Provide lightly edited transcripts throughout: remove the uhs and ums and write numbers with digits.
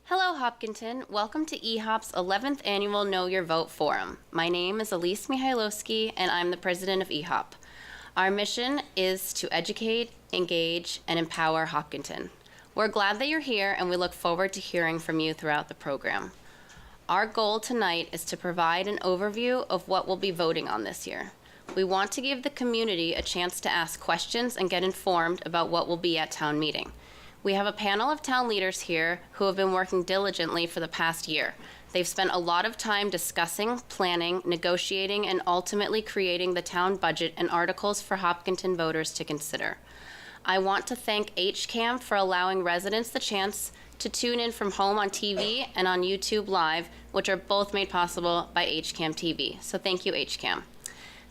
Hello, Hopkinton. Welcome to EHOP's 11th Annual Know Your Vote Forum. My name is Elise Mihailowski, and I'm the president of EHOP. Our mission is to educate, engage, and empower Hopkinton. We're glad that you're here, and we look forward to hearing from you throughout the program. Our goal tonight is to provide an overview of what we'll be voting on this year. We want to give the community a chance to ask questions and get informed about what will be at town meeting. We have a panel of town leaders here who have been working diligently for the past year. They've spent a lot of time discussing, planning, negotiating, and ultimately creating the town budget and articles for Hopkinton voters to consider. I want to thank HCAM for allowing residents the chance to tune in from home on TV and on YouTube Live, which are both made possible by HCAM TV. So thank you, HCAM.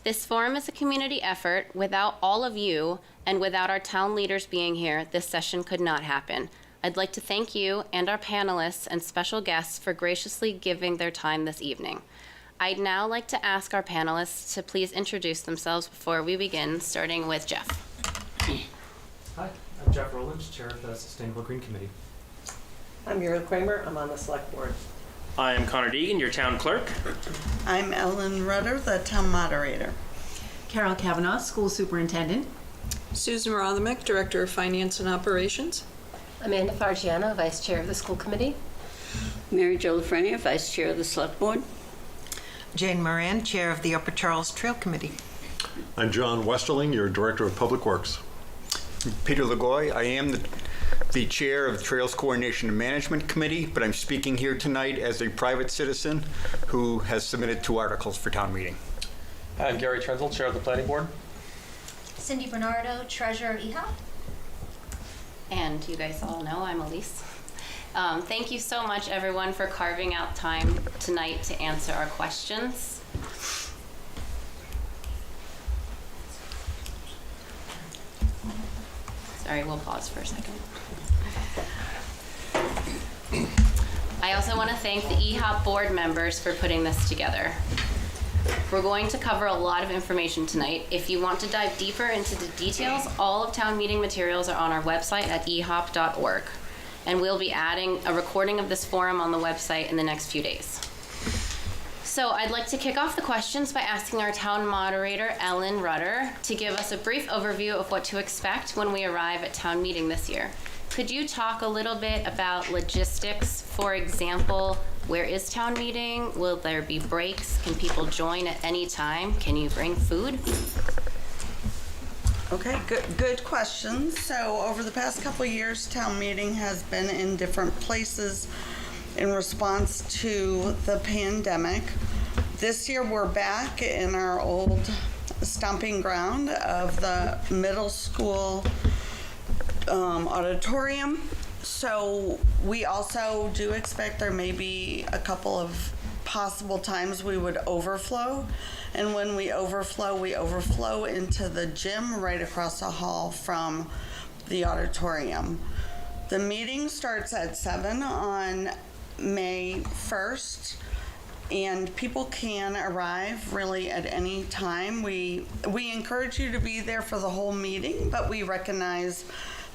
This forum is a community effort. Without all of you and without our town leaders being here, this session could not happen. I'd like to thank you and our panelists and special guests for graciously giving their time this evening. I'd now like to ask our panelists to please introduce themselves before we begin, starting with Jeff. Hi, I'm Jeff Rowland, Chair of the Sustainable Green Committee. I'm Muriel Kramer. I'm on the Select Board. I am Connor Deegan, your town clerk. I'm Ellen Rudder, the town moderator. Carol Kavanaugh, school superintendent. Susan Rothermick, Director of Finance and Operations. Amanda Fargiano, Vice Chair of the School Committee. Mary Jo Lafreniere, Vice Chair of the Select Board. Jane Moran, Chair of the Upper Charles Trail Committee. I'm John Westerling, your Director of Public Works. Peter Lagoy, I am the Chair of the Trails Coordination and Management Committee, but I'm speaking here tonight as a private citizen who has submitted 2 articles for town meeting. I'm Gary Trenzel, Chair of the Planning Board. Cindy Bernardo, Treasurer of EHOP. And you guys all know I'm Elise. Thank you so much, everyone, for carving out time tonight to answer our questions. Sorry, we'll pause for a second. I also want to thank the EHOP board members for putting this together. We're going to cover a lot of information tonight. If you want to dive deeper into the details, all of town meeting materials are on our website at ehop.org. And we'll be adding a recording of this forum on the website in the next few days. So I'd like to kick off the questions by asking our town moderator, Ellen Rudder, to give us a brief overview of what to expect when we arrive at town meeting this year. Could you talk a little bit about logistics? For example, where is town meeting? Will there be breaks? Can people join at any time? Can you bring food? Okay, good questions. So over the past couple of years, town meeting has been in different places in response to the pandemic. This year we're back in our old stomping ground of the middle school auditorium. So we also do expect there may be a couple of possible times we would overflow. And when we overflow into the gym right across the hall from the auditorium. The meeting starts at 7 on May 1st, and people can arrive really at any time. We encourage you to be there for the whole meeting, but we recognize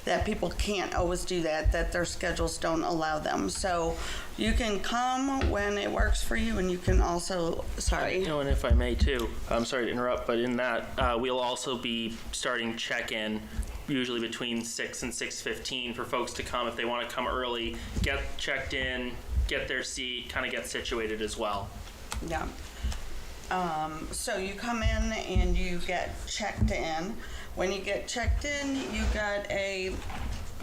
that people can't always do that their schedules don't allow them. So you can come when it works for you, and you can also, sorry. And if I may too, I'm sorry to interrupt, but in that, we'll also be starting check-in usually between 6 and 6:15 for folks to come if they want to come early, get checked in, get their seat, kind of get situated as well. Yeah. So you come in and you get checked in. When you get checked in, you got I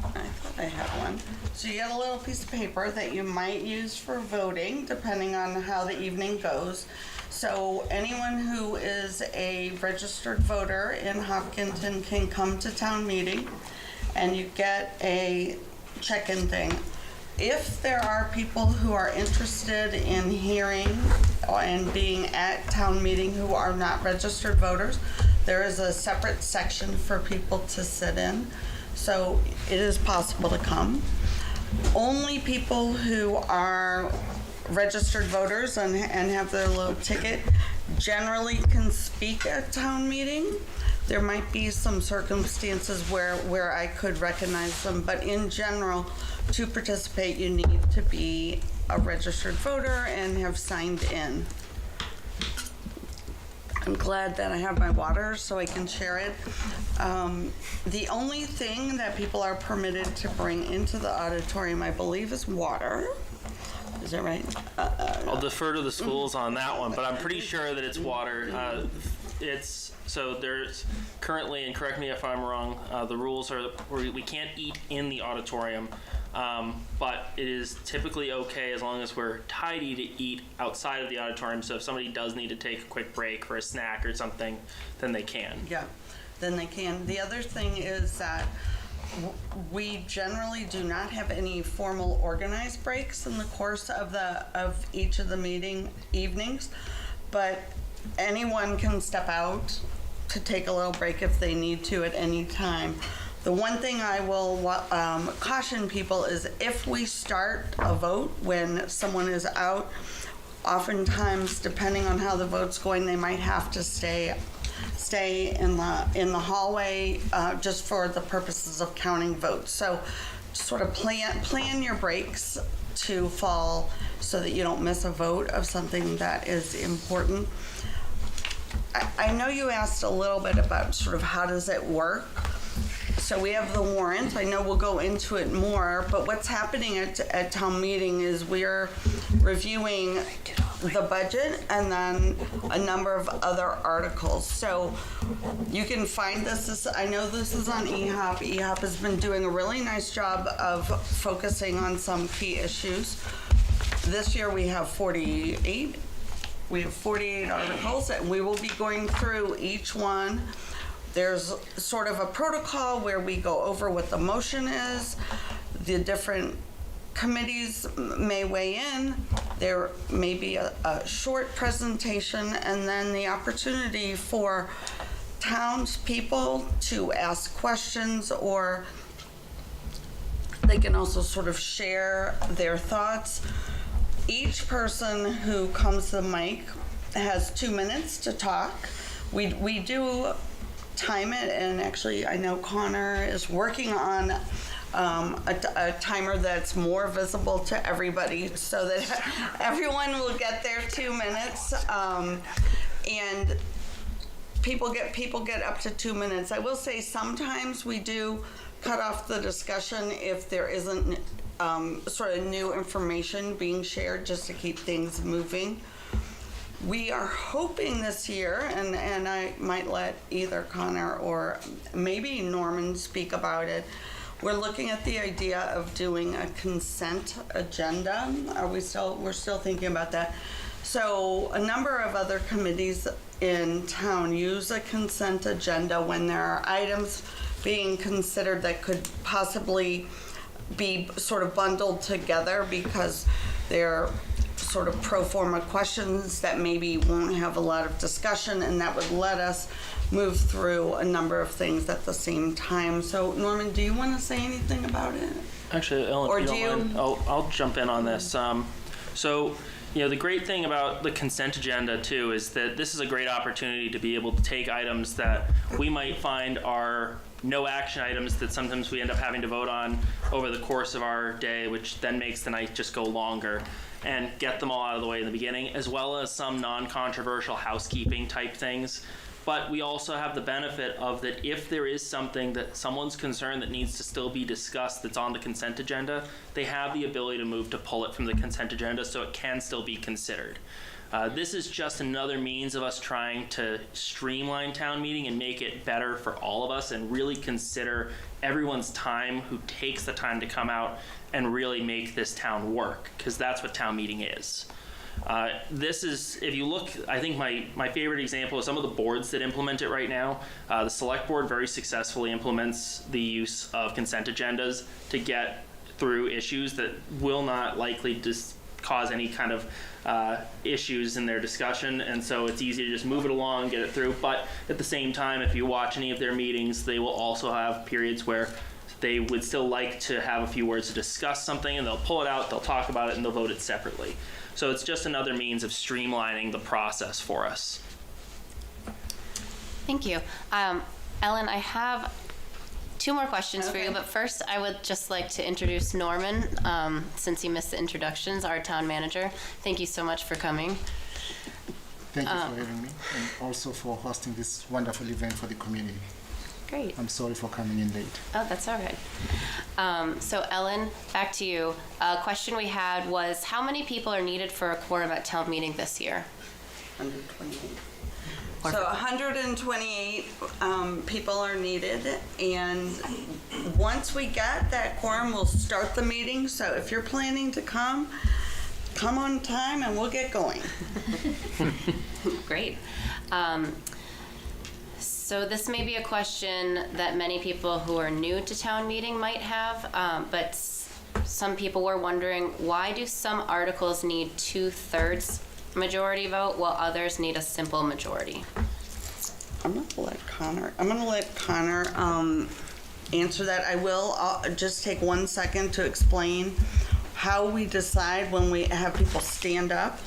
thought I had one. So you get a little piece of paper that you might use for voting, depending on how the evening goes. So anyone who is a registered voter in Hopkinton can come to town meeting, and you get a check-in thing. If there are people who are interested in hearing and being at town meeting who are not registered voters, there is a separate section for people to sit in. So it is possible to come. Only people who are registered voters and have their little ticket generally can speak at town meeting. There might be some circumstances where I could recognize them, but in general, to participate, you need to be a registered voter and have signed in. I'm glad that I have my water so I can share it. The only thing that people are permitted to bring into the auditorium, I believe, is water. Is that right? I'll defer to the schools on that one, but I'm pretty sure that it's water. So there's currently, and correct me if I'm wrong, the rules are we can't eat in the auditorium, but it is typically okay as long as we're tidy to eat outside of the auditorium. So if somebody does need to take a quick break for a snack or something, then they can. Yeah, then they can. The other thing is that we generally do not have any formal organized breaks in the course of each of the meeting evenings, but anyone can step out to take a little break if they need to at any time. The one thing I will caution people is if we start a vote when someone is out, oftentimes, depending on how the vote's going, they might have to stay in the hallway just for the purposes of counting votes. So sort of plan your breaks to fall so that you don't miss a vote of something that is important. I know you asked a little bit about sort of how does it work. So we have the warrant. I know we'll go into it more, but what's happening at town meeting is we're reviewing the budget and then a number of other articles. So you can find this. I know this is on EHOP. EHOP has been doing a really nice job of focusing on some key issues. This year we have 48. We have 48 articles, and we will be going through each one. There's sort of a protocol where we go over what the motion is. The different committees may weigh in. There may be a short presentation, and then the opportunity for townspeople to ask questions, or they can also sort of share their thoughts. Each person who comes to the mic has 2 minutes to talk. We do time it, and actually I know Connor is working on a timer that's more visible to everybody so that everyone will get their 2 minutes, and people get up to 2 minutes. I will say sometimes we do cut off the discussion if there isn't sort of new information being shared, just to keep things moving. We are hoping this year, and I might let either Connor or maybe Norman speak about it. We're looking at the idea of doing a consent agenda. We're still thinking about that. So a number of other committees in town use a consent agenda when there are items being considered that could possibly be sort of bundled together because they're sort of pro forma questions that maybe won't have a lot of discussion, and that would let us move through a number of things at the same time. So Norman, do you want to say anything about it? Actually, Ellen, Or if do you don't mind, I'll jump in on this. So, you know, the great thing about the consent agenda too is that this is a great opportunity to be able to take items that we might find are no action items that sometimes we end up having to vote on over the course of our day, which then makes the night just go longer, and get them all out of the way in the beginning, as well as some non-controversial housekeeping type things. But we also have the benefit of that if there is something that someone's concerned that needs to still be discussed that's on the consent agenda, they have the ability to move to pull it from the consent agenda so it can still be considered. This is just another means of us trying to streamline town meeting and make it better for all of us and really consider everyone's time who takes the time to come out and really make this town work, because that's what town meeting is. This is, if you look, I think my favorite example is some of the boards that implement it right now. The select board very successfully implements the use of consent agendas to get through issues that will not likely just cause any kind of issues in their discussion, and so it's easy to just move it along, get it through. But at the same time, if you watch any of their meetings, they will also have periods where they would still like to have a few words to discuss something, and they'll pull it out, they'll talk about it, and they'll vote it separately. So it's just another means of streamlining the process for us. Thank you. Ellen, I have two more questions for you, but first I would just like to introduce Norman, since he missed the introductions, our town manager. Thank you so much for coming. Thank you for having me, and also for hosting this wonderful event for the community. Great. I'm sorry for coming in late. Oh, that's all right. So Ellen, back to you. A question we had was, how many people are needed for a quorum at town meeting this year? 128. So 128 people are needed, and once we get that quorum, we'll start the meeting. So if you're planning to come on time and we'll get going. Great. So this may be a question that many people who are new to town meeting might have, but some people were wondering, why do some articles need 2/3 majority vote while others need a simple majority? I'm gonna let Connor answer that. I will just take 1 second to explain how we decide when we have people stand up.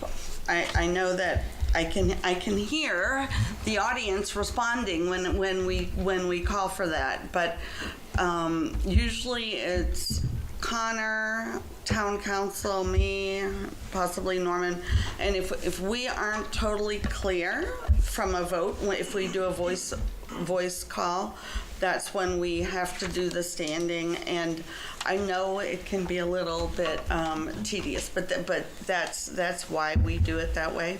I know that I can hear the audience responding when we call for that, but usually it's Connor, town council, me, possibly Norman, and if we aren't totally clear from a vote, if we do a voice call, that's when we have to do the standing. And I know it can be a little bit tedious, but that's why we do it that way.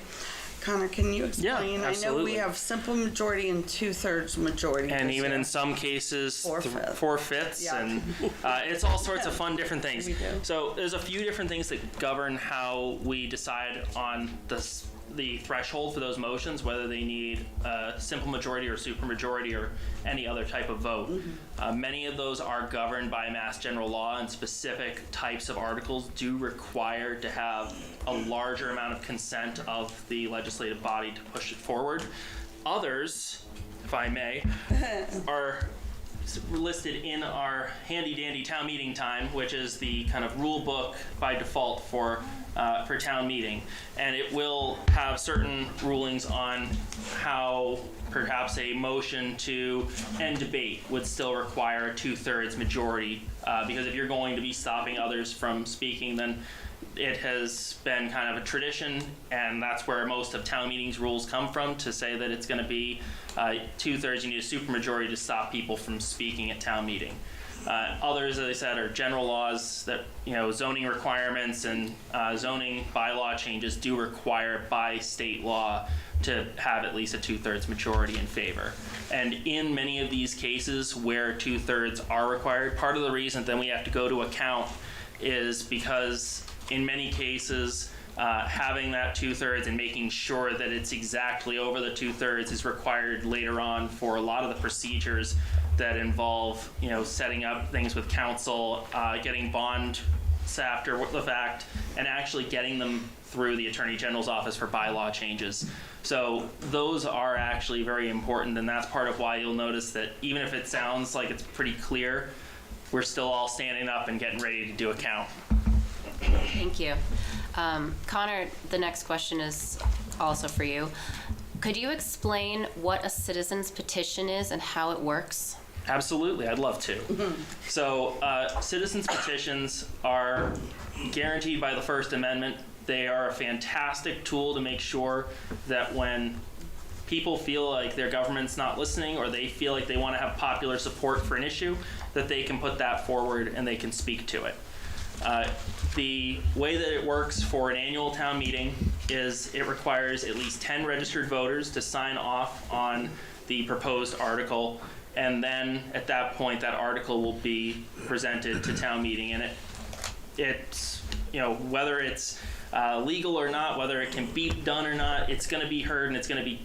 Connor, can you explain? Yeah, absolutely. I know we have simple majority and 2/3 majority. And even in some cases, four-fifths, Yeah. and it's all sorts of fun different things. We do. So there's a few different things that govern how we decide on the threshold for those motions, whether they need a simple majority or supermajority or any other type of vote. Many of those are governed by Mass General Law, and specific types of articles do require to have a larger amount of consent of the legislative body to push it forward. Others, if I may, are listed in our handy dandy town meeting time, which is the kind of rule book by default for town meeting, and it will have certain rulings on how perhaps a motion to end debate would still require a 2/3 majority, because if you're going to be stopping others from speaking, then it has been kind of a tradition, and that's where most of town meetings rules come from, to say that it's going to be 2/3. You need a supermajority to stop people from speaking at town meeting. Others, as I said, are general laws that, zoning requirements and zoning bylaw changes do require by state law to have at least a 2/3 majority in favor. And in many of these cases where 2/3 are required, part of the reason then we have to go to account is because in many cases, having that 2/3 and making sure that it's exactly over the 2/3 is required later on for a lot of the procedures that involve, setting up things with council, getting bonds after the fact, and actually getting them through the Attorney General's office for bylaw changes. So those are actually very important, and that's part of why you'll notice that even if it sounds like it's pretty clear, we're still all standing up and getting ready to do a count. Thank you. Connor, the next question is also for you. Could you explain what a citizen's petition is and how it works? Absolutely, I'd love to. So, citizens' petitions are guaranteed by the First Amendment. They are a fantastic tool to make sure that when people feel like their government's not listening, or they feel like they want to have popular support for an issue, that they can put that forward and they can speak to it. The way that it works for an annual town meeting is it requires at least 10 registered voters to sign off on the proposed article, and then at that point that article will be presented to town meeting, and it's whether it's legal or not, whether it can be done or not, it's going to be heard and it's going to be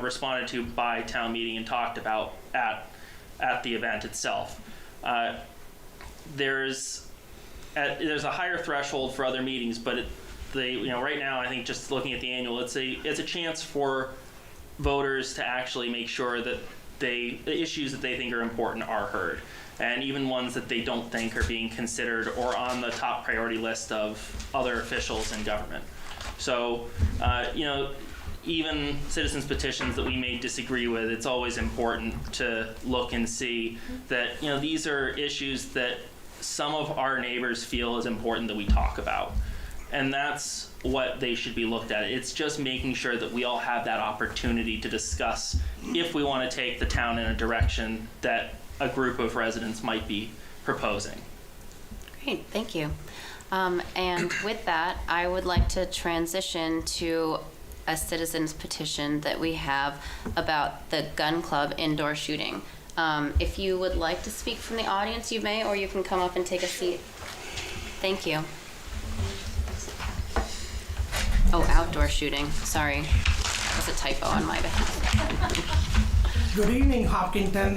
responded to by town meeting and talked about at the event itself. There's a higher threshold for other meetings, but right now I think just looking at the annual, it's a chance for voters to actually make sure that the issues that they think are important are heard, and even ones that they don't think are being considered or on the top priority list of other officials in government. So, even citizens petitions that we may disagree with, it's always important to look and see that, these are issues that some of our neighbors feel is important that we talk about. And that's what they should be looked at. It's just making sure that we all have that opportunity to discuss if we want to take the town in a direction that a group of residents might be proposing. Great, thank you. And with that, I would like to transition to a citizen's petition that we have about the gun club indoor shooting. If you would like to speak from the audience, you may, or you can come up and take a seat. Thank you. Oh, outdoor shooting, sorry. That was a typo on my behalf. Good evening, Hopkinton.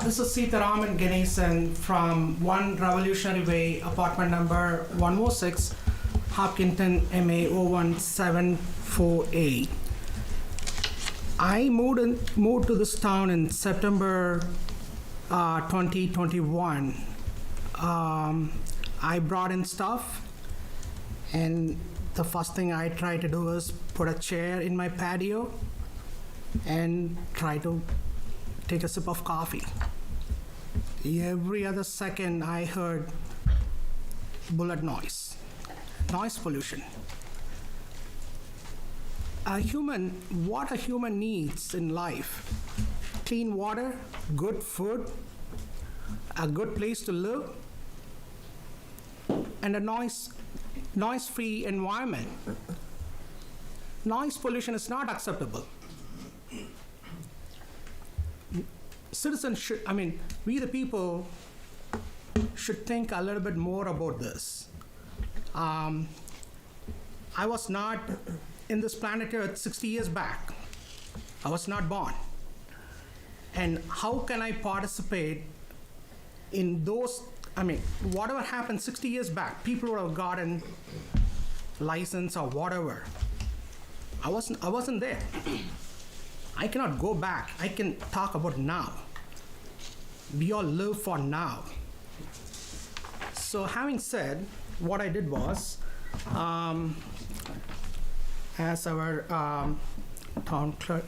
This is Sitaraman Ganesan from 1 Revolutionary Way, apartment number 106, Hopkinton, MA 01748. I moved to this town in September 2021. I brought in stuff, and the first thing I tried to do was put a chair in my patio and try to take a sip of coffee. Every other second I heard bullet noise pollution. What a human needs in life: clean water, good food, a good place to live, and a noise-free environment. Noise pollution is not acceptable. Citizens should, we the people should think a little bit more about this. I was not in this planet Earth 60 years back. I was not born. And how can I participate in those, whatever happened 60 years back, people would have gotten license or whatever. I wasn't there. I cannot go back. I can talk about now. We all live for now. So having said, what I did was, as our town clerk,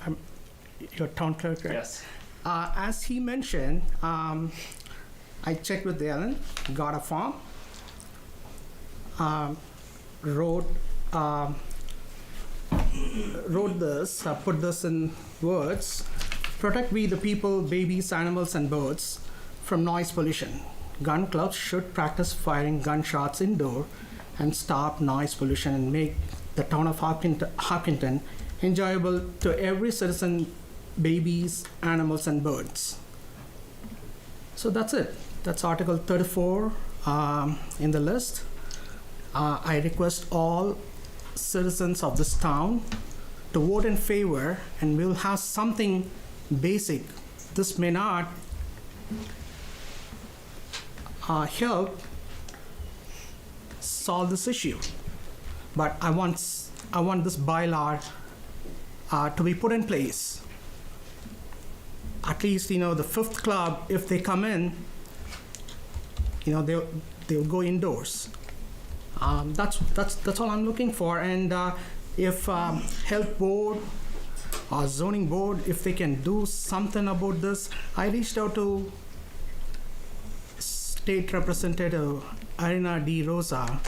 your town clerk, right? Yes. As he mentioned, I checked with Ellen, got a form, wrote this, put this in words: protect we the people, babies, animals, and birds from noise pollution. Gun clubs should practice firing gunshots indoor and stop noise pollution and make the town of Hopkinton enjoyable to every citizen, babies, animals, and birds. So that's it. That's Article 34 in the list. I request all citizens of this town to vote in favor, and we'll have something basic. This may not help solve this issue, but I want this bylaw to be put in place. At least, the fifth club, if they come in, they'll go indoors. That's all I'm looking for. And if health board or zoning board, if they can do something about this. I reached out to State Representative Arena De Rosa.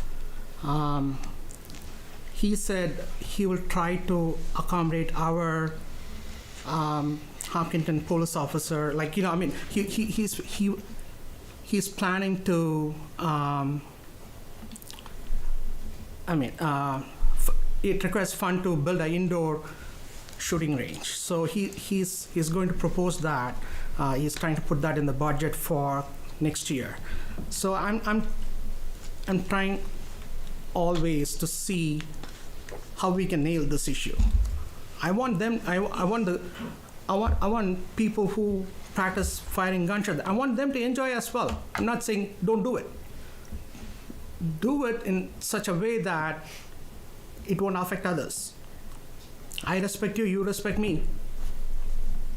He said he will try to accommodate our Hopkinton police officer. He's planning to. It requires fund to build an indoor shooting range. So he's going to propose that. He's trying to put that in the budget for next year. So I'm trying always to see how we can nail this issue. I want people who practice firing gunshots. I want them to enjoy as well. I'm not saying don't do it. Do it in such a way that it won't affect others. I respect you, you respect me.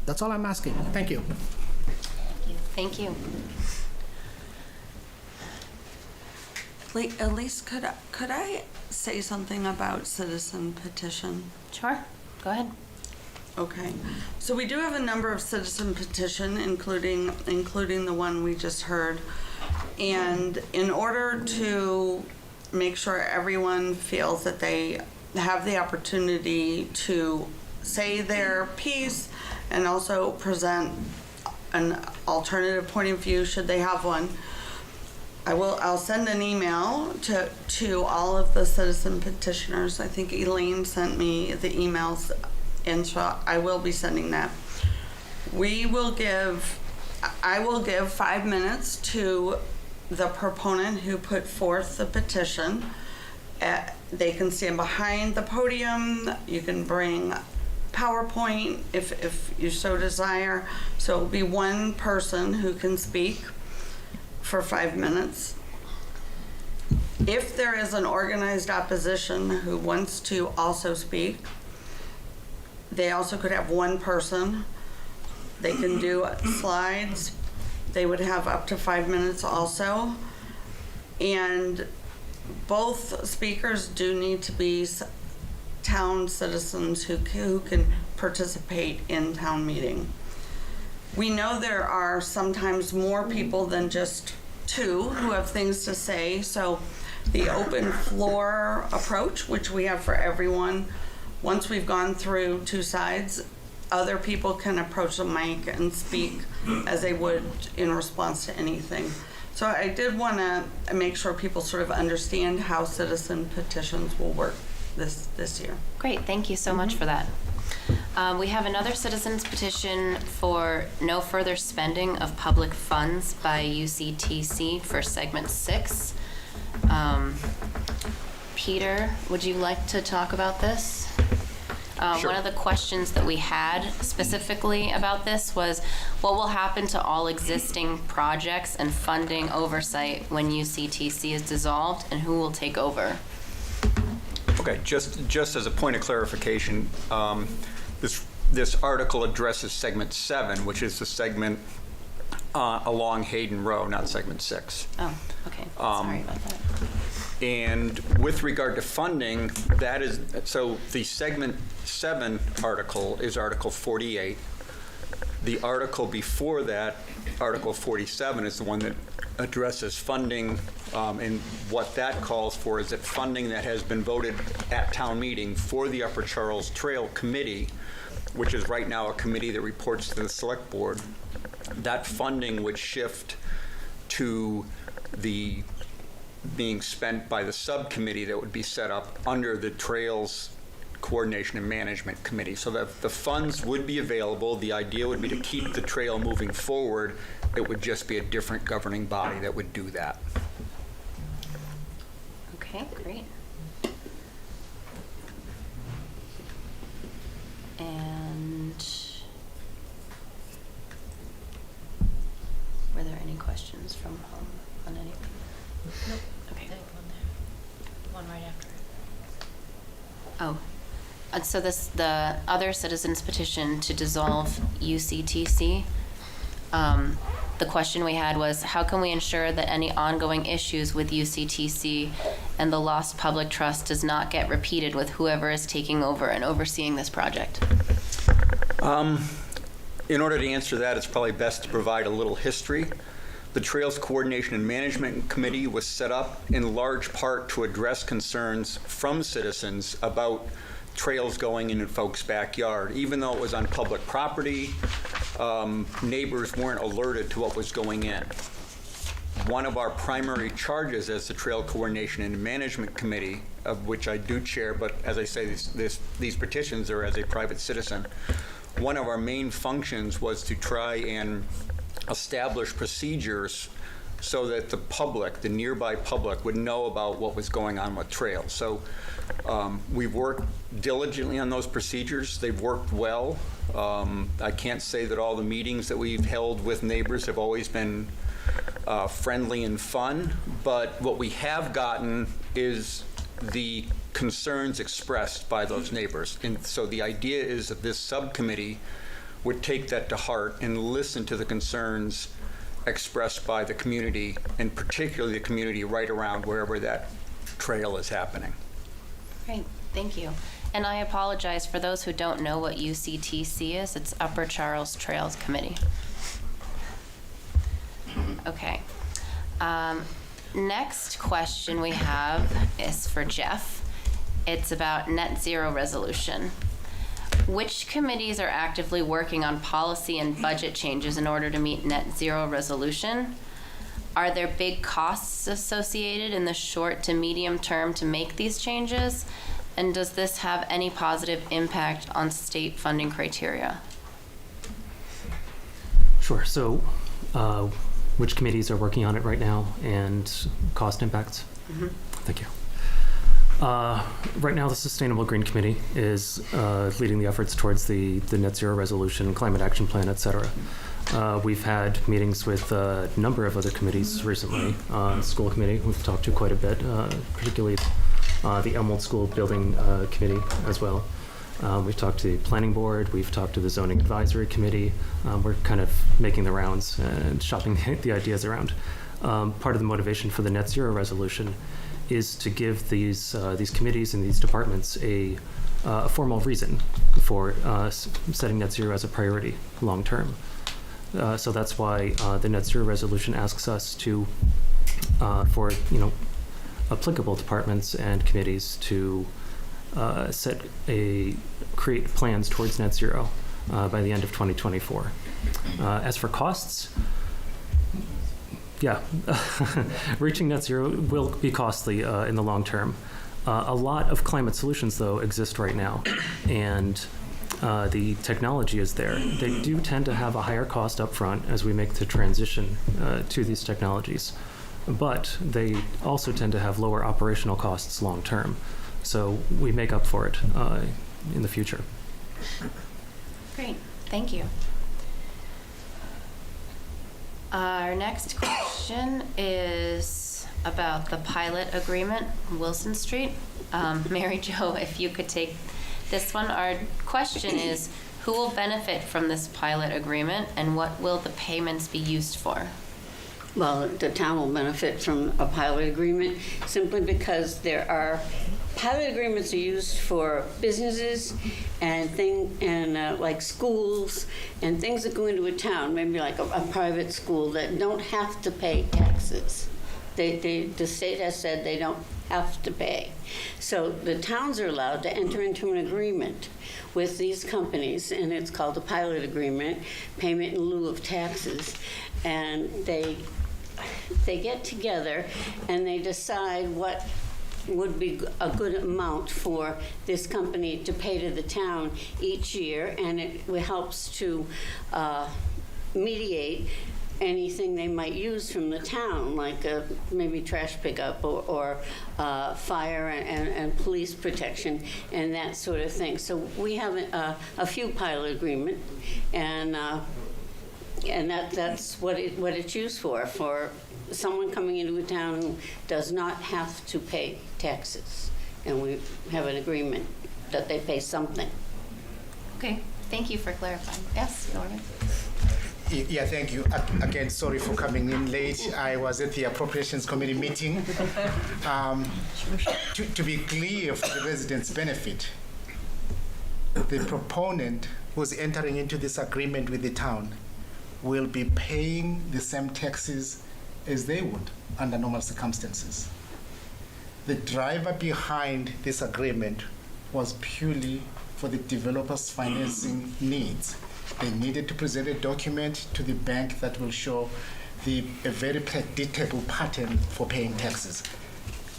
That's all I'm asking. Thank you. Thank you. Elise, could I say something about citizen petition? Sure. Go ahead. Okay, so we do have a number of citizen petition, including the one we just heard. And in order to make sure everyone feels that they have the opportunity to say their piece and also present an alternative point of view, should they have one, I'll send an email to all of the citizen petitioners. I think Elaine sent me the emails, and so I will be sending that. I will give 5 minutes to the proponent who put forth the petition. They can stand behind the podium. You can bring PowerPoint if you so desire. So it'll be one person who can speak for 5 minutes. If there is an organized opposition who wants to also speak, they also could have one person. They can do slides. They would have up to 5 minutes also. And both speakers do need to be town citizens who can participate in town meeting. We know there are sometimes more people than just two who have things to say, so the open floor approach, which we have for everyone, once we've gone through two sides, other people can approach the mic and speak as they would in response to anything. So I did want to make sure people sort of understand how citizen petitions will work this year. Great, thank you so much for that. We have another citizens petition for no further spending of public funds by UCTC for segment 6. Peter, would you like to talk about this? Sure. One of the questions that we had specifically about this was, what will happen to all existing projects and funding oversight when UCTC is dissolved, and who will take over? Okay, just as a point of clarification, this article addresses segment 7, which is the segment along Hayden Row, not segment 6. Oh, okay. Sorry about that. And with regard to funding, that is, so the segment 7 article is Article 48. The article before that, Article 47, is the one that addresses funding, and what that calls for is that funding that has been voted at town meeting for the Upper Charles Trail Committee, which is right now a committee that reports to the Select Board, that funding would shift to the being spent by the subcommittee that would be set up under the Trails Coordination and Management Committee. So that the funds would be available. The idea would be to keep the trail moving forward. It would just be a different governing body that would do that. Okay, great. And were there any questions from home on anything? Nope. Okay. One right after it. Oh, and so the other citizens petition to dissolve UCTC, the question we had was, how can we ensure that any ongoing issues with UCTC and the lost public trust does not get repeated with whoever is taking over and overseeing this project? In order to answer that, it's probably best to provide a little history. The Trails Coordination and Management Committee was set up in large part to address concerns from citizens about trails going in folks' backyard. Even though it was on public property, neighbors weren't alerted to what was going in. One of our primary charges as the Trail Coordination and Management Committee, of which I do chair, but as I say, these petitions are as a private citizen, one of our main functions was to try and establish procedures so that the public, the nearby public, would know about what was going on with trails. So we've worked diligently on those procedures. They've worked well. I can't say that all the meetings that we've held with neighbors have always been friendly and fun, but what we have gotten is the concerns expressed by those neighbors. And so the idea is that this subcommittee would take that to heart and listen to the concerns expressed by the community, and particularly the community right around wherever that trail is happening. Great, thank you. And I apologize for those who don't know what UCTC is. It's Upper Charles Trails Committee. Okay. Next question we have is for Jeff. It's about net zero resolution. Which committees are actively working on policy and budget changes in order to meet net zero resolution? Are there big costs associated in the short to medium term to make these changes? And does this have any positive impact on state funding criteria? Sure. So, which committees are working on it right now and cost impacts? Mm-hmm. Thank you. Right now, the Sustainable Green Committee is leading the efforts towards the net zero resolution, climate action plan, et cetera. We've had meetings with a number of other committees recently. School committee, we've talked to quite a bit, particularly the Elmwold School Building Committee as well. We've talked to the Planning Board, we've talked to the Zoning Advisory Committee. We're kind of making the rounds and shopping the ideas around. Part of the motivation for the net zero resolution is to give these committees and these departments a formal reason for setting net zero as a priority long term. So that's why the net zero resolution asks us to, for applicable departments and committees to create plans towards net zero by the end of 2024. As for costs, yeah, reaching net zero will be costly in the long term. A lot of climate solutions, though, exist right now, and the technology is there. They do tend to have a higher cost up front as we make the transition to these technologies, but they also tend to have lower operational costs long term. So we make up for it in the future. Great, thank you. Our next question is about the pilot agreement, Wilson Street. Mary Jo, if you could take this one. Our question is, who will benefit from this pilot agreement and what will the payments be used for? Well, the town will benefit from a pilot agreement simply because pilot agreements are used for businesses and like schools and things that go into a town, maybe like a private school that don't have to pay taxes. The state has said they don't have to pay. So the towns are allowed to enter into an agreement with these companies, and it's called a pilot agreement, payment in lieu of taxes. And they get together and they decide what would be a good amount for this company to pay to the town each year, and it helps to mediate anything they might use from the town, like maybe trash pickup or fire and police protection and that sort of thing. So we have a few pilot agreements, and that's what it's used for someone coming into a town who does not have to pay taxes, and we have an agreement that they pay something. Okay, thank you for clarifying. Yes, Norman? Yeah, thank you. Again, sorry for coming in late. I was at the Appropriations Committee meeting. To be clear, for the residents' benefit, the proponent who's entering into this agreement with the town will be paying the same taxes as they would under normal circumstances. The driver behind this agreement was purely for the developers' financing needs. They needed to present a document to the bank that will show a very predictable pattern for paying taxes.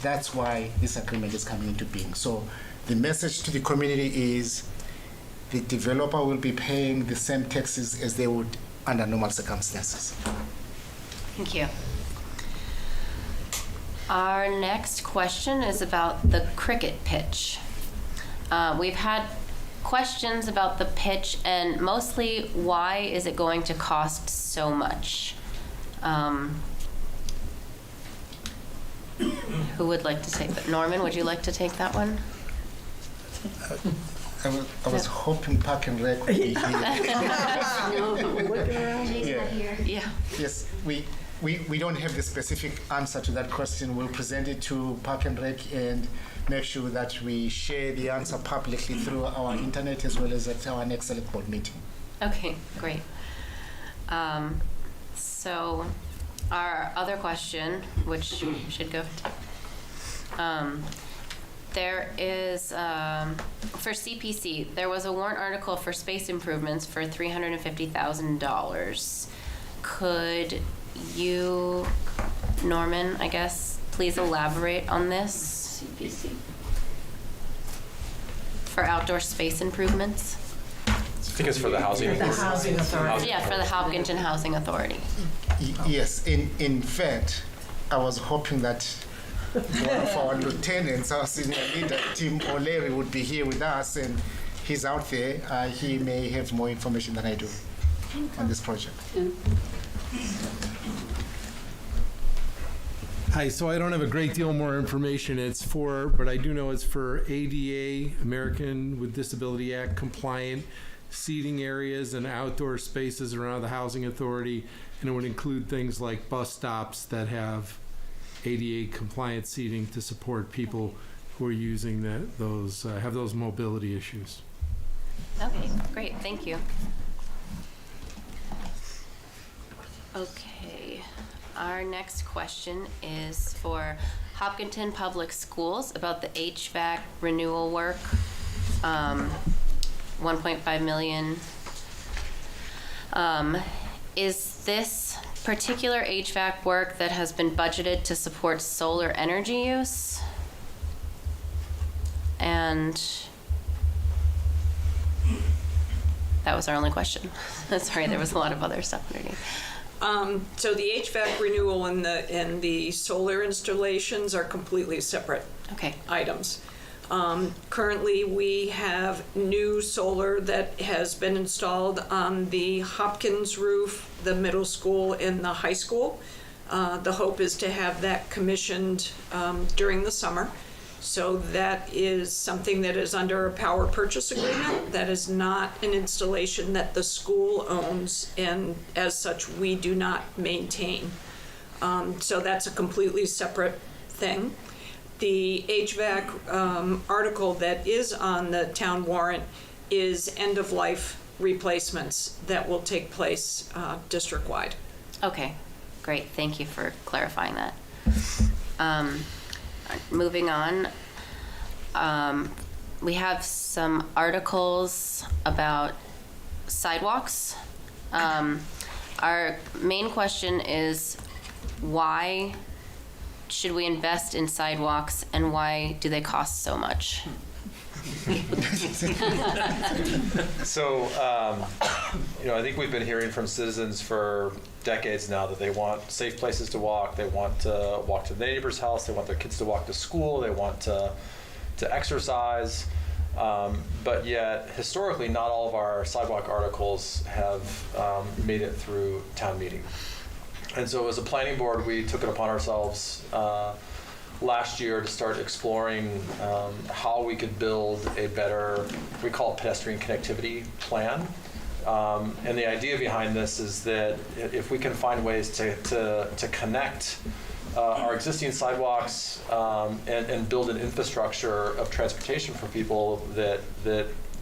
That's why this agreement is coming into being. So the message to the community is the developer will be paying the same taxes as they would under normal circumstances. Thank you. Our next question is about the cricket pitch. We've had questions about the pitch, and mostly why is it going to cost so much? Who would like to take that? Norman, would you like to take that one? I was hoping Park and Rec would be here. She's not here. Yeah. Yes, we don't have the specific answer to that question. We'll present it to Park and Rec and make sure that we share the answer publicly through our internet as well as at our next select board meeting. Okay, great. So our other question, which should go to, there is, for CPC, there was a warrant article for space improvements for $350,000. Could you, Norman, I guess, please elaborate on this? CPC. For outdoor space improvements? I think it's for the housing authority. The housing authority. Yeah, for the Hopkinton Housing Authority. Yes, in fact, I was hoping that one of our lieutenants, our senior leader, Tim O'Leary, would be here with us, and he's out there. He may have more information than I do on this project. Hi, so I don't have a great deal more information. But I do know it's for ADA, American with Disability Act compliant seating areas and outdoor spaces around the housing authority, and it would include things like bus stops that have ADA compliant seating to support people who are using have those mobility issues. Okay, great, thank you. Okay, our next question is for Hopkinton Public Schools about the HVAC renewal work. 1.5 million. Is this particular HVAC work that has been budgeted to support solar energy use? And that was our only question. Sorry, there was a lot of other stuff underneath. So the HVAC renewal and the solar installations are completely separate items. Currently, we have new solar that has been installed on the Hopkins roof, the middle school, and the high school. The hope is to have that commissioned during the summer. So that is something that is under a power purchase agreement. That is not an installation that the school owns, and as such, we do not maintain. So that's a completely separate thing. The HVAC article that is on the town warrant is end-of-life replacements that will take place district-wide. Okay, great. Thank you for clarifying that. Moving on, we have some articles about sidewalks. Our main question is, why should we invest in sidewalks, and why do they cost so much? So, I think we've been hearing from citizens for decades now that they want safe places to walk. They want to walk to the neighbor's house. They want their kids to walk to school. They want to exercise. But yet, historically, not all of our sidewalk articles have made it through town meeting. And so as a planning board, we took it upon ourselves last year to start exploring how we could build a better, we call it pedestrian connectivity plan. And the idea behind this is that if we can find ways to connect our existing sidewalks and build an infrastructure of transportation for people that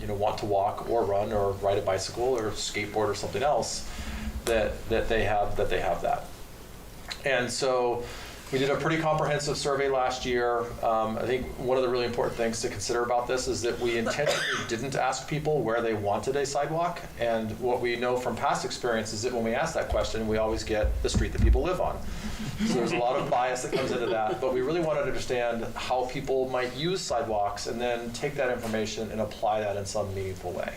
want to walk or run or ride a bicycle or skateboard or something else, that they have that. And so we did a pretty comprehensive survey last year. I think one of the really important things to consider about this is that we intentionally didn't ask people where they wanted a sidewalk. And what we know from past experience is that when we ask that question, we always get the street that people live on. So there's a lot of bias that comes into that. But we really wanted to understand how people might use sidewalks and then take that information and apply that in some meaningful way.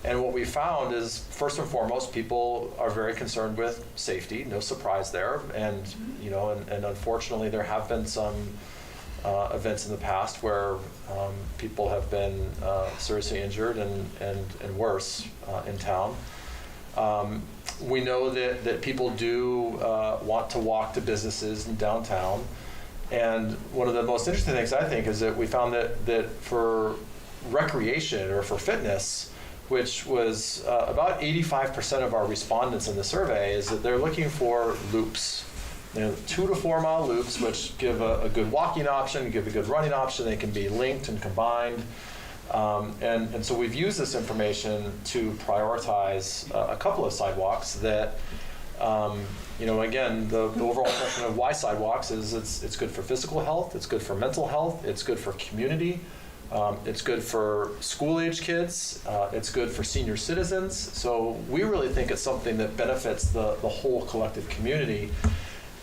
And what we found is, first and foremost, people are very concerned with safety. No surprise there. And and unfortunately, there have been some events in the past where people have been seriously injured and worse in town. We know that people do want to walk to businesses in downtown. And one of the most interesting things, I think, is that we found that for recreation or for fitness, which was about 85% of our respondents in the survey, is that they're looking for loops. 2 to 4 mile loops, which give a good walking option, give a good running option. They can be linked and combined. And so we've used this information to prioritize a couple of sidewalks that, again, the overall question of why sidewalks is it's good for physical health, it's good for mental health, it's good for community, it's good for school-age kids, it's good for senior citizens. So we really think it's something that benefits the whole collective community.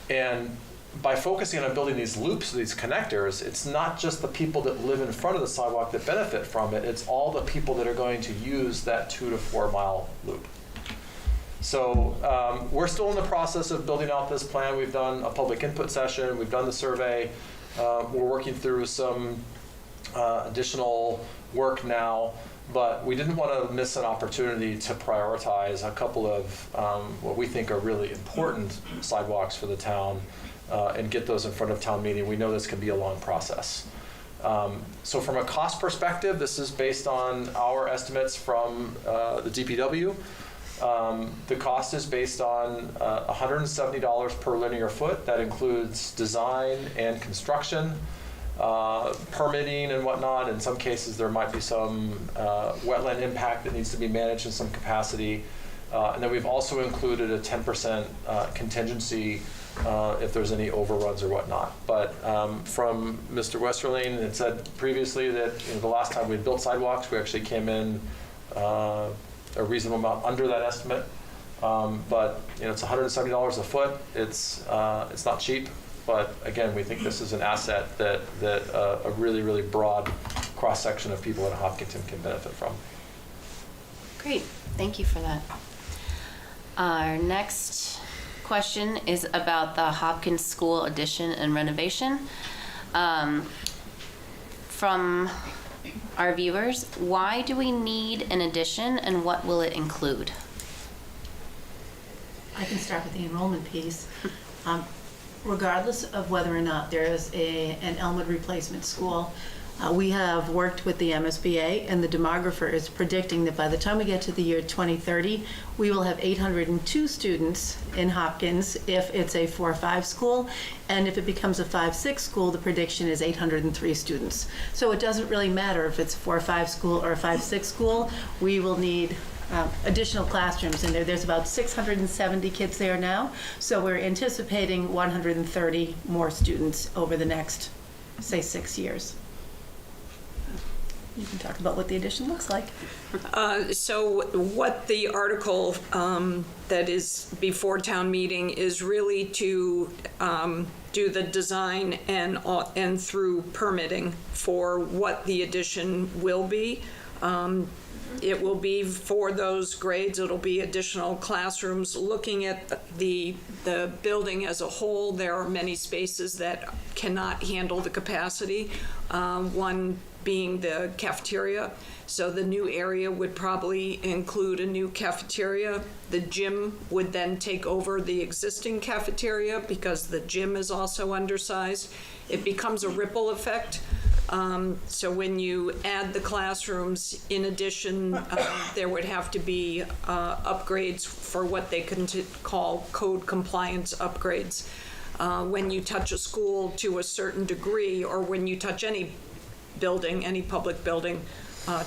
And by focusing on building these loops, these connectors, it's not just the people that live in front of the sidewalk that benefit from it, it's all the people that are going to use that 2 to 4 mile loop. So we're still in the process of building out this plan. We've done a public input session, we've done the survey, we're working through some additional work now, but we didn't want to miss an opportunity to prioritize a couple of what we think are really important sidewalks for the town and get those in front of town meeting. We know this can be a long process. So from a cost perspective, this is based on our estimates from the DPW. The cost is based on $170 per linear foot. That includes design and construction, permitting and whatnot. In some cases, there might be some wetland impact that needs to be managed in some capacity. And then we've also included a 10% contingency if there's any overruns or whatnot. But from Mr. Westerling, it said previously that the last time we built sidewalks, we actually came in a reasonable amount under that estimate. But it's $170 a foot. It's not cheap. But again, we think this is an asset that a really, really broad cross-section of people in Hopkinton can benefit from. Great, thank you for that. Our next question is about the Hopkins School addition and renovation. From our viewers, why do we need an addition and what will it include? I can start with the enrollment piece. Regardless of whether or not there is an Elmwood replacement school, we have worked with the MSBA, and the demographer is predicting that by the time we get to the year 2030, we will have 802 students in Hopkins if it's a 4-5 school, and if it becomes a 5-6 school, the prediction is 803 students. So it doesn't really matter if it's a 4-5 school or a 5-6 school, we will need additional classrooms in there. There's about 670 kids there now, so we're anticipating 130 more students over the next, say, 6 years. You can talk about what the addition looks like. So what the article that is before town meeting is really to do the design and through permitting for what the addition will be. It will be for those grades, it'll be additional classrooms. Looking at the building as a whole, there are many spaces that cannot handle the capacity. One being the cafeteria. So the new area would probably include a new cafeteria. The gym would then take over the existing cafeteria because the gym is also undersized. It becomes a ripple effect. So when you add the classrooms, in addition, there would have to be upgrades for what they can call code compliance upgrades. When you touch a school to a certain degree, or when you touch any building, any public building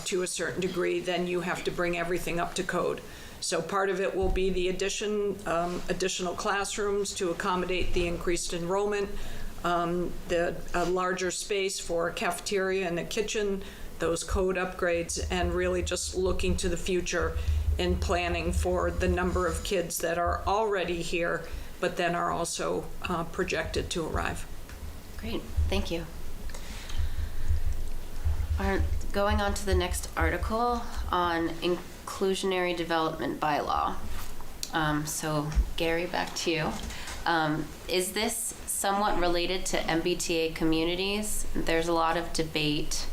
to a certain degree, then you have to bring everything up to code. So part of it will be the additional classrooms to accommodate the increased enrollment. The larger space for a cafeteria and a kitchen, those code upgrades, and really just looking to the future and planning for the number of kids that are already here, but then are also projected to arrive. Great, thank you. Going on to the next article on inclusionary development bylaw. So Gary, back to you. Is this somewhat related to MBTA communities? There's a lot of debate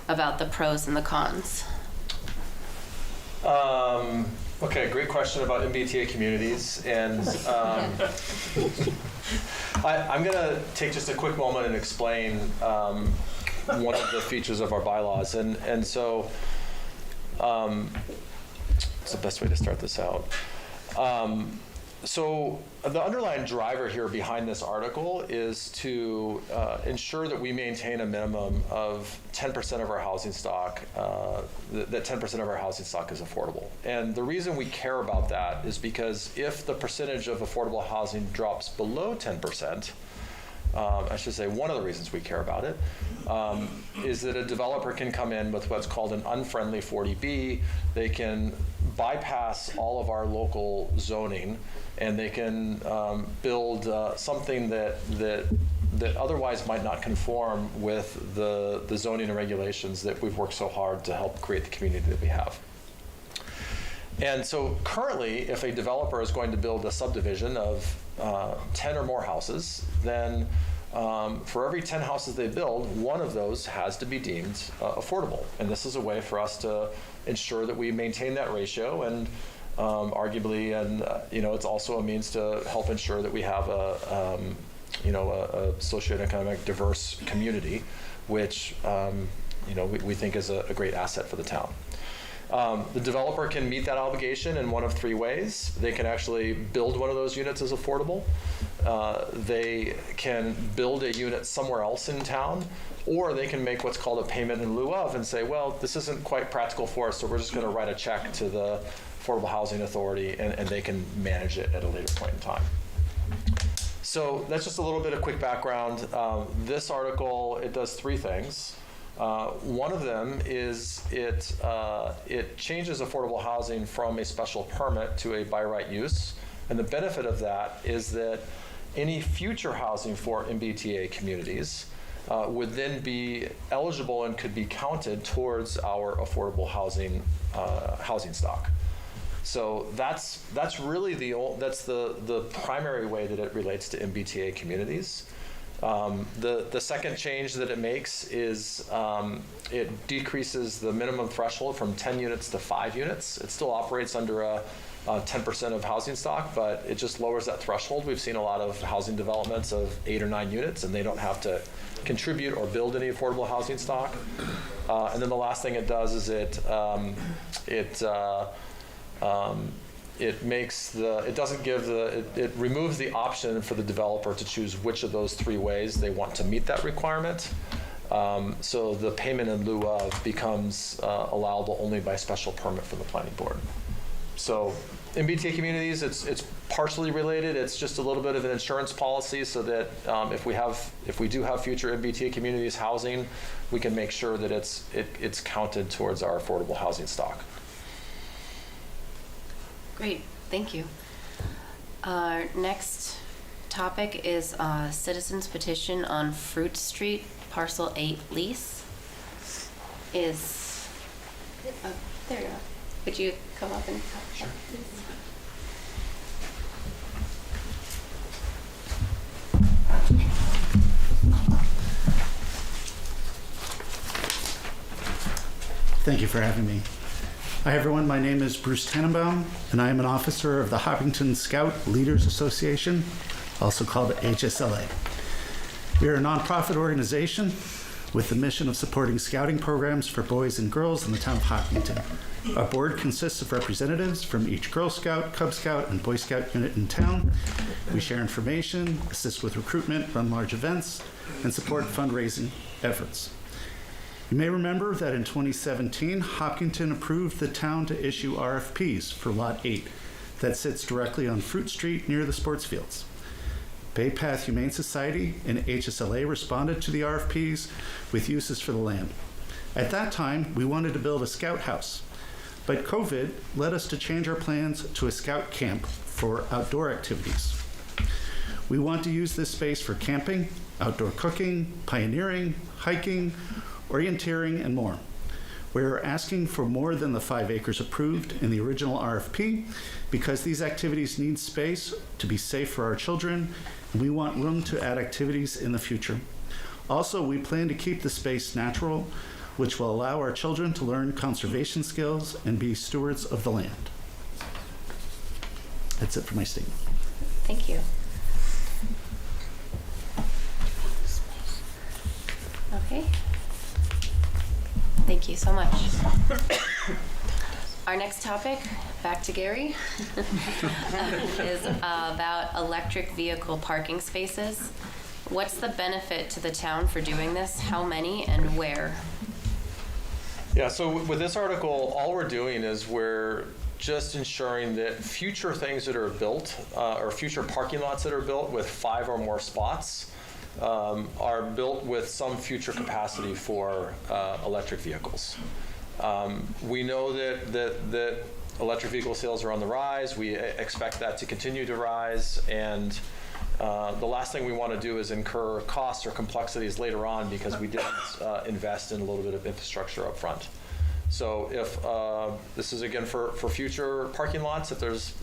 about the pros and the cons. Okay, great question about MBTA communities. And I'm going to take just a quick moment and explain one of the features of our bylaws. And so What's the best way to start this out? So the underlying driver here behind this article is to ensure that we maintain a minimum of 10% of our housing stock, that 10% of our housing stock is affordable. And the reason we care about that is because if the percentage of affordable housing drops below 10%, I should say one of the reasons we care about it, is that a developer can come in with what's called an unfriendly 40B. They can bypass all of our local zoning, and they can build something that otherwise might not conform with the zoning and regulations that we've worked so hard to help create the community that we have. And so currently, if a developer is going to build a subdivision of 10 or more houses, then for every 10 houses they build, one of those has to be deemed affordable. And this is a way for us to ensure that we maintain that ratio, and arguably, and it's also a means to help ensure that we have a socioeconomic diverse community, which we think is a great asset for the town. The developer can meet that obligation in one of three ways. They can actually build one of those units as affordable. They can build a unit somewhere else in town, or they can make what's called a payment in lieu of and say, well, this isn't quite practical for us, so we're just going to write a check to the Affordable Housing Authority, and they can manage it at a later point in time. So that's just a little bit of quick background. This article, it does three things. One of them is it changes affordable housing from a special permit to a by right use. And the benefit of that is that any future housing for MBTA communities would then be eligible and could be counted towards our affordable housing housing stock. So that's really the primary way that it relates to MBTA communities. The second change that it makes is it decreases the minimum threshold from 10 units to 5 units. It still operates under a 10% of housing stock, but it just lowers that threshold. We've seen a lot of housing developments of 8 or 9 units, and they don't have to contribute or build any affordable housing stock. And then the last thing it does is it removes the option for the developer to choose which of those three ways they want to meet that requirement. So the payment in lieu of becomes allowable only by special permit from the planning board. So in MBTA communities, it's partially related. It's just a little bit of an insurance policy so that if we do have future MBTA communities housing, we can make sure that it's counted towards our affordable housing stock. Great, thank you. Our next topic is citizens petition on Fruit Street, parcel 8 lease. There you are. Could you come up and talk? Sure. Thank you for having me. Hi everyone, my name is Bruce Tannenbaum, and I am an officer of the Hopkinton Scout Leaders Association, also called HSLA. We are a nonprofit organization with the mission of supporting scouting programs for boys and girls in the town of Hopkinton. Our board consists of representatives from each Girl Scout, Cub Scout, and Boy Scout unit in town. We share information, assist with recruitment, run large events, and support fundraising efforts. You may remember that in 2017, Hopkinton approved the town to issue RFPs for Lot 8 that sits directly on Fruit Street near the sports fields. Bay Path Humane Society and HSLA responded to the RFPs with uses for the land. At that time, we wanted to build a scout house, but COVID led us to change our plans to a scout camp for outdoor activities. We want to use this space for camping, outdoor cooking, pioneering, hiking, orienteering, and more. We're asking for more than the 5 acres approved in the original RFP because these activities need space to be safe for our children, and we want room to add activities in the future. Also, we plan to keep the space natural, which will allow our children to learn conservation skills and be stewards of the land. That's it for my statement. Thank you. Okay. Thank you so much. Our next topic, back to Gary, is about electric vehicle parking spaces. What's the benefit to the town for doing this? How many and where? Yeah, so with this article, all we're doing is we're just ensuring that future things that are built, or future parking lots that are built with 5 or more spots, are built with some future capacity for electric vehicles. We know that electric vehicle sales are on the rise. We expect that to continue to rise, and the last thing we want to do is incur costs or complexities later on because we didn't invest in a little bit of infrastructure up front. So if this is again for future parking lots, if there's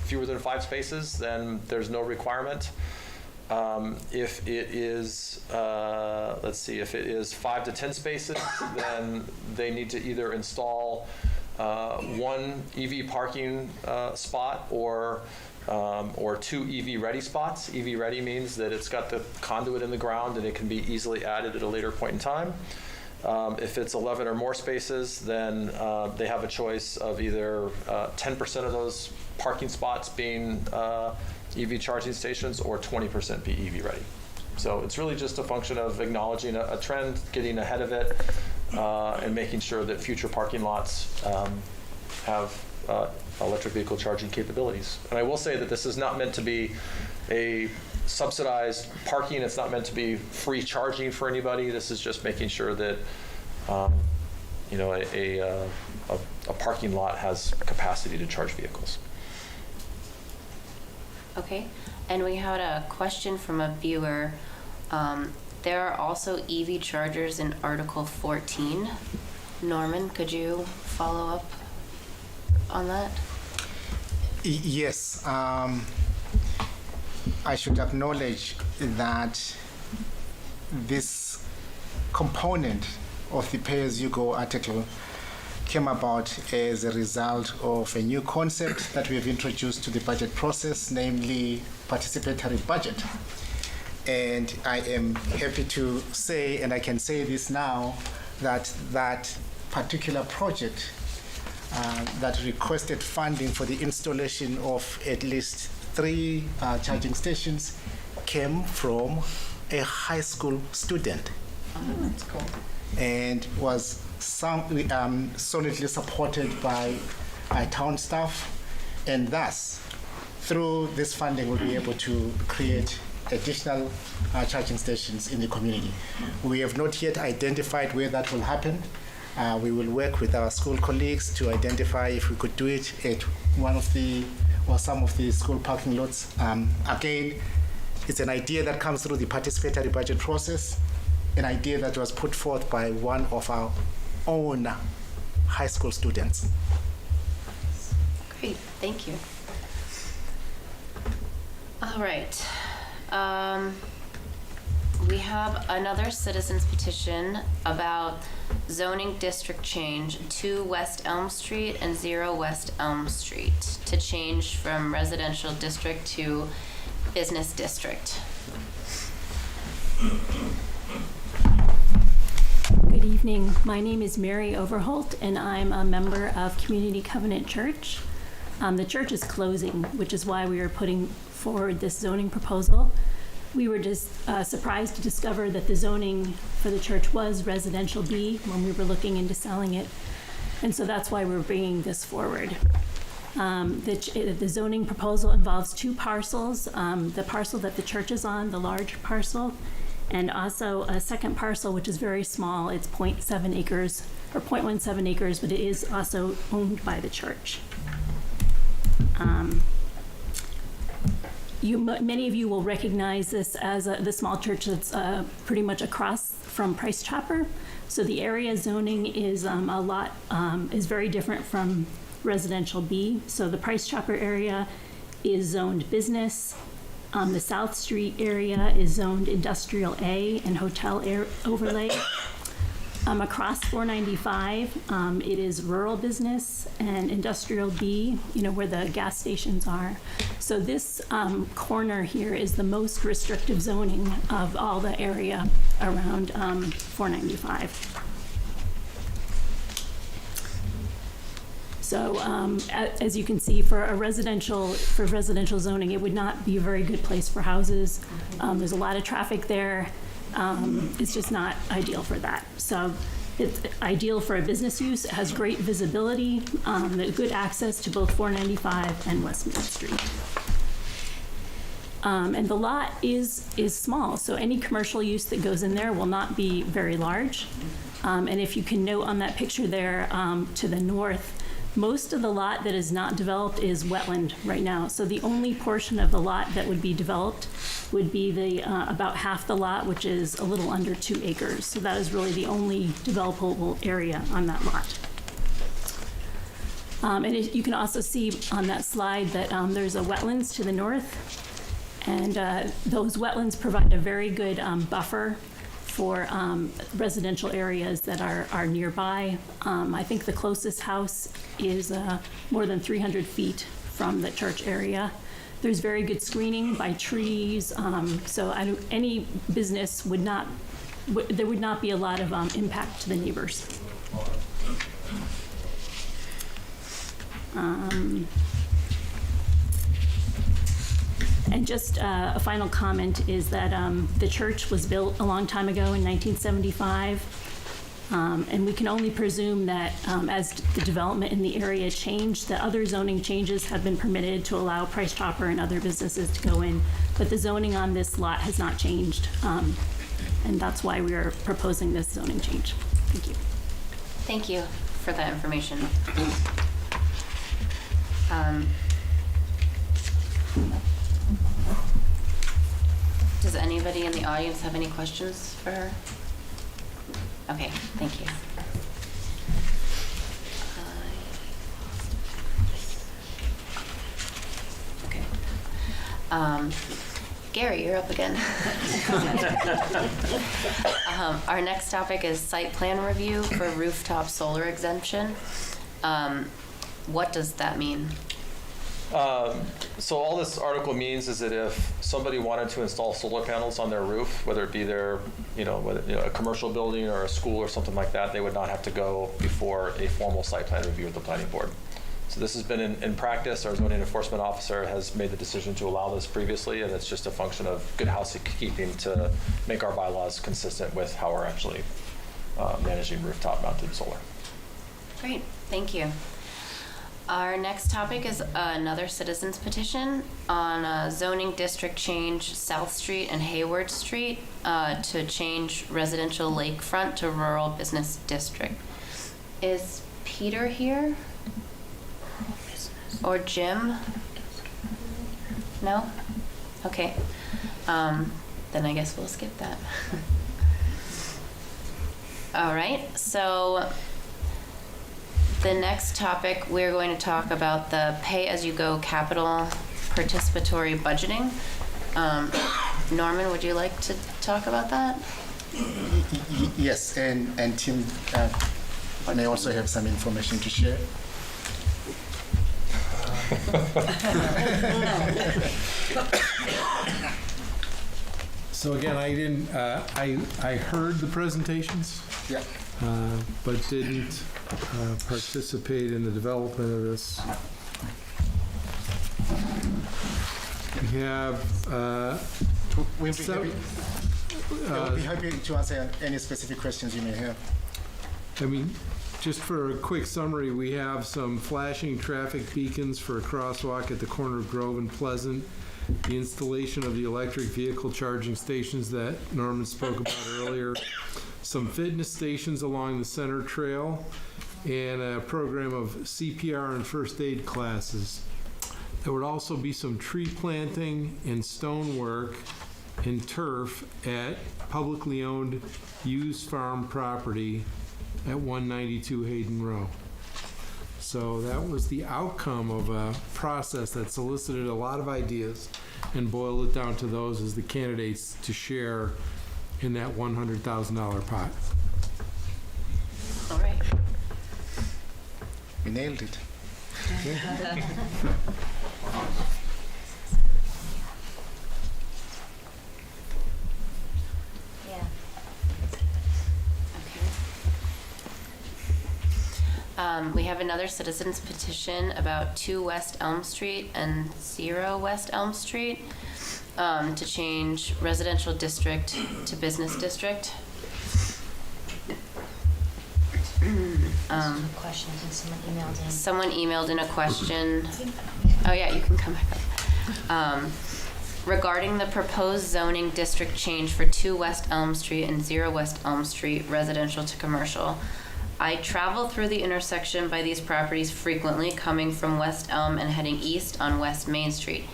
fewer than 5 spaces, then there's no requirement. If it is, let's see, if it is 5 to 10 spaces, then they need to either install 1 EV parking spot or 2 EV ready spots. EV ready means that it's got the conduit in the ground and it can be easily added at a later point in time. If it's 11 or more spaces, then they have a choice of either 10% of those parking spots being EV charging stations or 20% be EV ready. So it's really just a function of acknowledging a trend, getting ahead of it, and making sure that future parking lots have electric vehicle charging capabilities. And I will say that this is not meant to be a subsidized parking. It's not meant to be free charging for anybody. This is just making sure that you know, a parking lot has capacity to charge vehicles. Okay, and we had a question from a viewer. There are also EV chargers in Article 14. Norman, could you follow up on that? Yes. I should acknowledge that this component of the pay-as-you-go article came about as a result of a new concept that we have introduced to the budget process, namely participatory budget. And I am happy to say, and I can say this now, that that particular project that requested funding for the installation of at least 3 charging stations came from a high school student. Oh, that's cool. And was solidly supported by town staff, and thus, through this funding, we'll be able to create additional charging stations in the community. We have not yet identified where that will happen. We will work with our school colleagues to identify if we could do it at one of the or some of the school parking lots. Again, it's an idea that comes through the participatory budget process, an idea that was put forth by one of our own high school students. Great, thank you. All right. We have another citizens petition about zoning district change 2 West Elm Street and 0 West Elm Street to change from residential district to business district. Good evening. My name is Mary Overholt, and I'm a member of Community Covenant Church. The church is closing, which is why we are putting forward this zoning proposal. We were just surprised to discover that the zoning for the church was residential B when we were looking into selling it, and so that's why we're bringing this forward. The zoning proposal involves 2 parcels, the parcel that the church is on, the large parcel, and also a second parcel, which is very small. It's 0.7 acres, or 0.17 acres, but it is also owned by the church. Many of you will recognize this as the small church that's pretty much across from Price Chopper. So the area zoning is is very different from residential B. So the Price Chopper area is zoned business. The South Street area is zoned industrial A and hotel overlay. Across 495, it is rural business and industrial B, where the gas stations are. So this corner here is the most restrictive zoning of all the area around 495. So as you can see, for residential zoning, it would not be a very good place for houses. There's a lot of traffic there. It's just not ideal for that. So it's ideal for a business use. It has great visibility, good access to both 495 and Westmead Street. And the lot is small, so any commercial use that goes in there will not be very large. And if you can note on that picture there to the north, most of the lot that is not developed is wetland right now. So the only portion of the lot that would be developed would be the about half the lot, which is a little under 2 acres. So that is really the only developable area on that lot. And you can also see on that slide that there's a wetlands to the north. And those wetlands provide a very good buffer for residential areas that are nearby. I think the closest house is more than 300 feet from the church area. There's very good screening by trees, so any business would not, there would not be a lot of impact to the neighbors. And just a final comment is that the church was built a long time ago in 1975, and we can only presume that as the development in the area changed, that other zoning changes have been permitted to allow Price Chopper and other businesses to go in, but the zoning on this lot has not changed, and that's why we are proposing this zoning change. Thank you. Thank you for that information. Does anybody in the audience have any questions for her? Okay, thank you. Okay. Gary, you're up again. Our next topic is site plan review for rooftop solar exemption. What does that mean? So all this article means is that if somebody wanted to install solar panels on their roof, whether it be their, a commercial building or a school or something like that, they would not have to go before a formal site plan review with the planning board. So this has been in practice. Our zoning enforcement officer has made the decision to allow this previously, and it's just a function of good housekeeping to make our bylaws consistent with how we're actually managing rooftop mounted solar. Great, thank you. Our next topic is another citizen's petition on a zoning district change South Street and Hayward Street to change residential lakefront to rural business district. Is Peter here? Or Jim? No? Okay. Then I guess we'll skip that. All right, so the next topic, we're going to talk about the pay-as-you-go capital participatory budgeting. Norman, would you like to talk about that? Yes, and Tim may also have some information to share. So again, I didn't, I heard the presentations. Yeah. But didn't participate in the development of this. We have We'll be happy to answer any specific questions you may have. I mean, just for a quick summary, we have some flashing traffic beacons for a crosswalk at the corner of Grove and Pleasant, the installation of the electric vehicle charging stations that Norman spoke about earlier, some fitness stations along the center trail, and a program of CPR and first aid classes. There would also be some tree planting and stonework and turf at publicly owned used farm property at 192 Hayden Row. So that was the outcome of a process that solicited a lot of ideas and boiled it down to those as the candidates to share in that $100,000 pot. All right. We nailed it. We have another citizen's petition about 2 West Elm Street and 0 West Elm Street to change residential district to business district. Questions and someone emailed in. Someone emailed in a question. Oh yeah, you can come back up. Regarding the proposed zoning district change for 2 West Elm Street and 0 West Elm Street residential to commercial. I travel through the intersection by these properties frequently, coming from West Elm and heading east on West Main Street.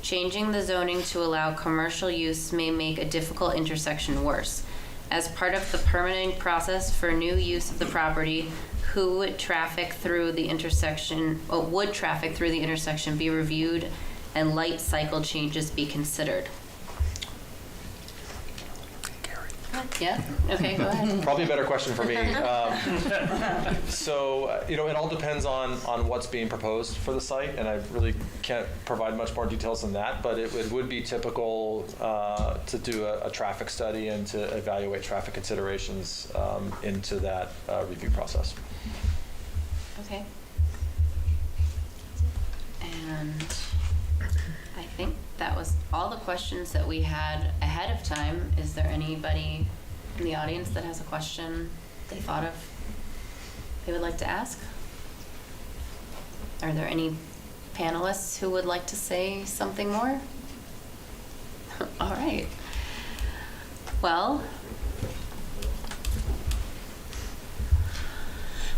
Changing the zoning to allow commercial use may make a difficult intersection worse. As part of the permitting process for new use of the property, who would traffic through the intersection, or would traffic through the intersection be reviewed and light cycle changes be considered? Yeah, okay, go ahead. Probably a better question for me. So, it all depends on what's being proposed for the site, and I really can't provide much more details than that, but it would be typical to do a traffic study and to evaluate traffic considerations into that review process. Okay. And I think that was all the questions that we had ahead of time. Is there anybody in the audience that has a question they thought of they would like to ask? Are there any panelists who would like to say something more? All right. Well,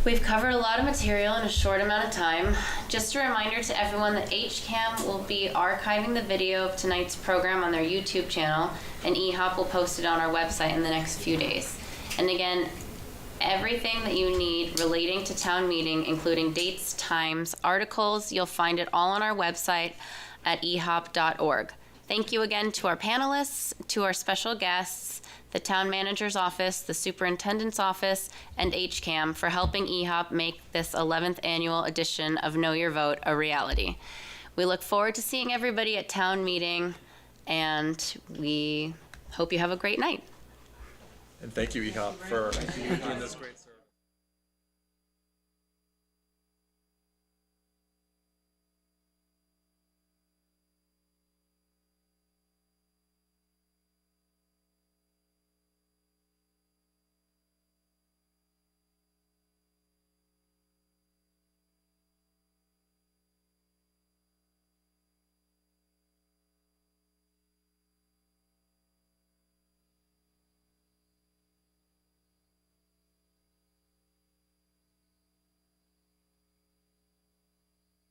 we've covered a lot of material in a short amount of time. Just a reminder to everyone that HCAM will be archiving the video of tonight's program on their YouTube channel, and EHOP will post it on our website in the next few days. And again, everything that you need relating to town meeting, including dates, times, articles, you'll find it all on our website at ehop.org. Thank you again to our panelists, to our special guests, the town manager's office, the superintendent's office, and HCAM for helping EHOP make this 11th annual edition of Know Your Vote a reality. We look forward to seeing everybody at town meeting, and we hope you have a great night. And thank you, EHOP, for doing this great stuff.